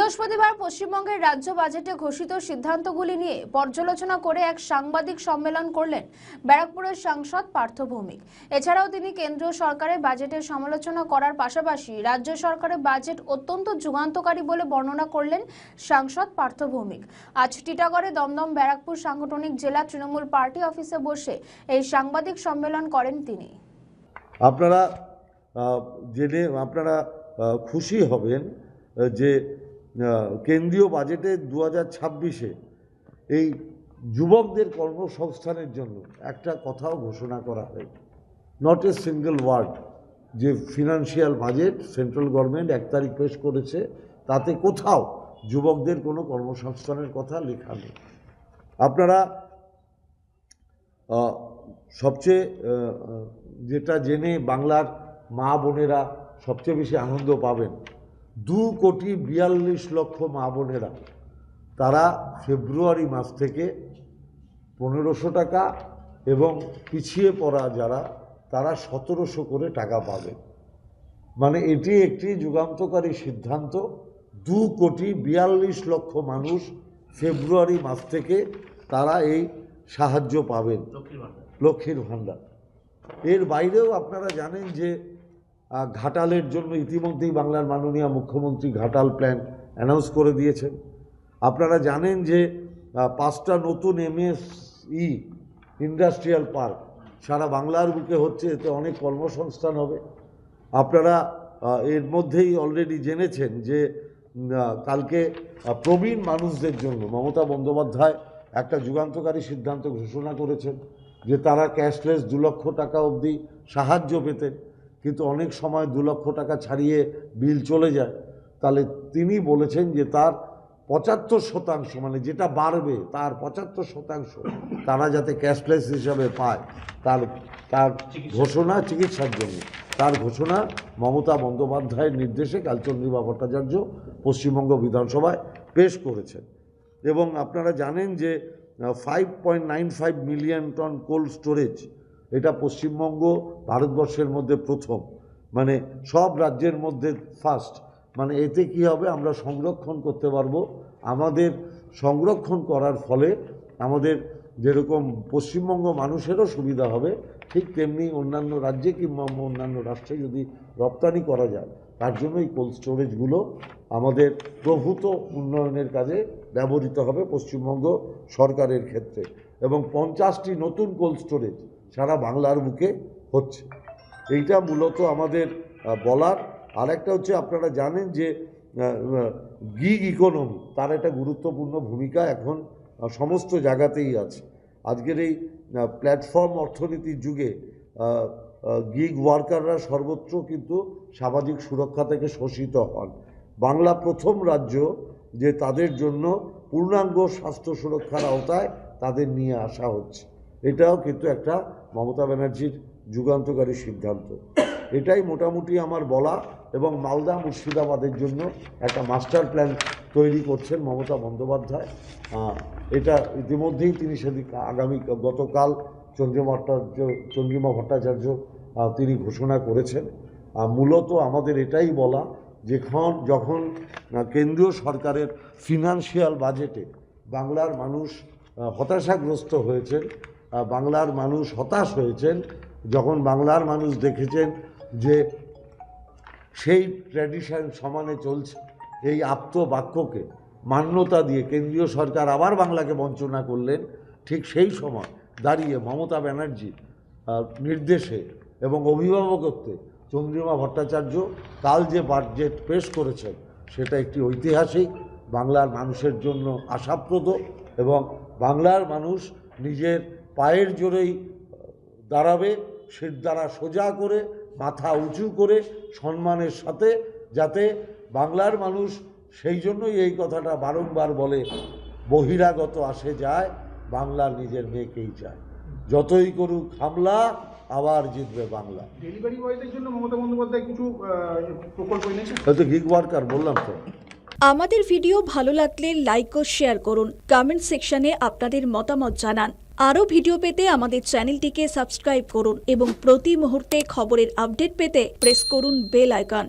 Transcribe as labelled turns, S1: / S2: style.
S1: বৃহস্পতিবার পশ্চিমবঙ্গের রাজ্য বাজেটে ঘোষিত সিদ্ধান্তগুলি নিয়ে পর্যালোচনা করে এক সাংবাদিক সম্মেলন করলেন ব্যারাকপুরের সাংসদ পার্থ ভৌমিক। এছাড়াও তিনি কেন্দ্রীয় সরকারের বাজেটের সমালোচনা করার পাশাপাশি রাজ্য সরকারের বাজেট অত্যন্ত যুগান্তকারী বলে বর্ণনা করলেন সাংসদ পার্থ ভৌমিক। আজ টিটাগড়ে দমদম ব্যারাকপুর সাংগঠনিক জেলা তৃণমূল পার্টি অফিসে বসে এই সাংবাদিক সম্মেলন করেন তিনি।
S2: আপনারা জেনে খুশি হবেন যে কেন্দ্রীয় বাজেটে 2026-এ এই যুবকদের কর্মসংস্থানের জন্য একটা কথাও ঘোষণা করা হয়। Not a single word. যে ফিনান্সিয়াল বাজেট সেন্ট্রাল গভর্নমেন্ট 1 তারিখ পেশ করেছে, তাতে কোথাও যুবকদের কোনো কর্মসংস্থানের কথা লেখা নেই। আপনারা সবচেয়ে যেটা জেনে বাংলার মা বোনেরা সবচেয়ে বেশি আনন্দ পাবেন, 2,42,00,000 মা বোনেরা তারা ফেব্রুয়ারি মাস থেকে 1,500 টাকা এবং পিছিয়ে পড়া যারা তারা 1,700 করে টাকা পাবেন। মানে এটি একটি যুগান্তকারী সিদ্ধান্ত। 2,42,00,000 মানুষ ফেব্রুয়ারি মাস থেকে তারা এই সাহায্য পাবেন, লক্ষ্মীর ভাণ্ডার। এর বাইরেও আপনারা জানেন যে ঘাটালের জন্য ইতিমধ্যেই বাংলার মাননীয় মুখ্যমন্ত্রী ঘাটাল প্ল্যান অ্যানাউন্স করে দিয়েছেন। আপনারা জানেন যে 5টা নতুন MSE ইন্ডাস্ট্রিয়াল পার্ক সারা বাংলার বুকে হচ্ছে, এতে অনেক কর্মসংস্থান হবে। আপনারা এর মধ্যেই অলরেডি জেনেছেন যে কালকে প্রবীণ মানুষদের জন্য মমতা বন্দ্যোপাধ্যায় একটা যুগান্তকারী সিদ্ধান্ত ঘোষণা করেছেন যে তারা ক্যাশলেস 2 লক্ষ টাকা অবধি সাহায্য পেতেন, কিন্তু অনেক সময় 2 লক্ষ টাকা ছাড়িয়ে বিল চলে যায়। তাহলে তিনি বলেছেন যে তার 75%, মানে যেটা বাড়বে তার 75% তারা যাতে ক্যাশলেস হিসাবে পায়, তার ঘোষণা চিকিৎসার জন্য তার ঘোষণা মমতা বন্দ্যোপাধ্যায়ের নির্দেশে কাল চন্দ্রিমা ভট্টাচার্য পশ্চিমবঙ্গ বিধানসভায় পেশ করেছেন। এবং আপনারা জানেন যে 5.95 মিলিয়ন টন কোল্ড স্টোরেজ, এটা পশ্চিমবঙ্গ ভারতবর্ষের মধ্যে প্রথম, মানে সব রাজ্যের মধ্যে ফার্স্ট। মানে এতে কি হবে, আমরা সংরক্ষণ করতে পারবো। আমাদের সংরক্ষণ করার ফলে আমাদের যেরকম পশ্চিমবঙ্গ মানুষেরও সুবিধা হবে, ঠিক তেমনি অন্যান্য রাজ্যে কিংবা অন্যান্য রাষ্ট্রে যদি রপ্তানি করা যায়, তার জন্য এই কোল্ড স্টোরেজগুলো আমাদের প্রভূত উন্নয়নের কাজে ব্যবহৃত হবে পশ্চিমবঙ্গ সরকারের ক্ষেত্রে। এবং 50টি নতুন কোল্ড স্টোরেজ সারা বাংলার বুকে হচ্ছে। এইটা মূলত আমাদের বলার। আরেকটা হচ্ছে, আপনারা জানেন যে গিগ ইকোনমি, তার একটা গুরুত্বপূর্ণ ভূমিকা এখন সমস্ত জায়গাতেই আছে। আজকের এই প্ল্যাটফর্ম অর্থনীতির যুগে গিগ ওয়ার্কাররা সর্বত্র কিন্তু সামাজিক সুরক্ষা থেকে শোষিত হন। বাংলা প্রথম রাজ্য যে তাদের জন্য পূর্ণাঙ্গ স্বাস্থ্য সুরক্ষার আওতায় তাদের নিয়ে আসা হচ্ছে। এটাও কিন্তু একটা মমতা ব্যানার্জির যুগান্তকারী সিদ্ধান্ত। এটাই মোটামুটি আমার বলা। এবং মালদা মুর্শিদাবাদের জন্য একটা মাস্টার প্ল্যান তৈরি করছেন মমতা বন্দ্যোপাধ্যায়। এটা ইতিমধ্যেই তিনি গতকাল চন্দ্রিমা ভট্টাচার্য তিনি ঘোষণা করেছেন। মূলত আমাদের এটাই বলা, যখন কেন্দ্রীয় সরকারের ফিনান্সিয়াল বাজেটে বাংলার মানুষ হতাশাগ্রস্ত হয়েছেন, বাংলার মানুষ হতাশ হয়েছেন, যখন বাংলার মানুষ দেখেছেন যে সেই ট্র্যাডিশন সমানে চলছে, এই আপ্তবাক্যকে মান্যতা দিয়ে কেন্দ্রীয় সরকার আবার বাংলাকে বঞ্চনা করলেন, ঠিক সেই সময় দাঁড়িয়ে মমতা ব্যানার্জির নির্দেশে এবং অভিভাবকত্বে চন্দ্রিমা ভট্টাচার্য কাল যে বাজেট পেশ করেছেন, সেটা একটি ঐতিহাসিক, বাংলার মানুষের জন্য আশাপ্রদ। এবং বাংলার মানুষ নিজের পায়ের জোরেই দাঁড়াবে, শিরদাঁড়া সোজা করে, মাথা উঁচু করে, সম্মানের সাথে, যাতে বাংলার মানুষ, সেই জন্যই এই কথাটা বারংবার বলে, বহিরাগত আসে যায়, বাংলা নিজের মেয়েকেই চায়। যতই করুক হামলা, আবার জিতবে বাংলা।
S3: ডেলিভারি বয়দের জন্য মমতা বন্দ্যোপাধ্যায় কিছু প্রকল্প এনেছেন।
S2: হয়তো গিগ ওয়ার্কার বললাম তো।
S4: আমাদের ভিডিও ভালো লাগলে লাইক ও শেয়ার করুন, কমেন্ট সেকশনে আপনাদের মতামত জানান। আরও ভিডিও পেতে আমাদের চ্যানেলটিকে সাবস্ক্রাইব করুন এবং প্রতি মুহূর্তে খবরের আপডেট পেতে প্রেস করুন বেল আইকন।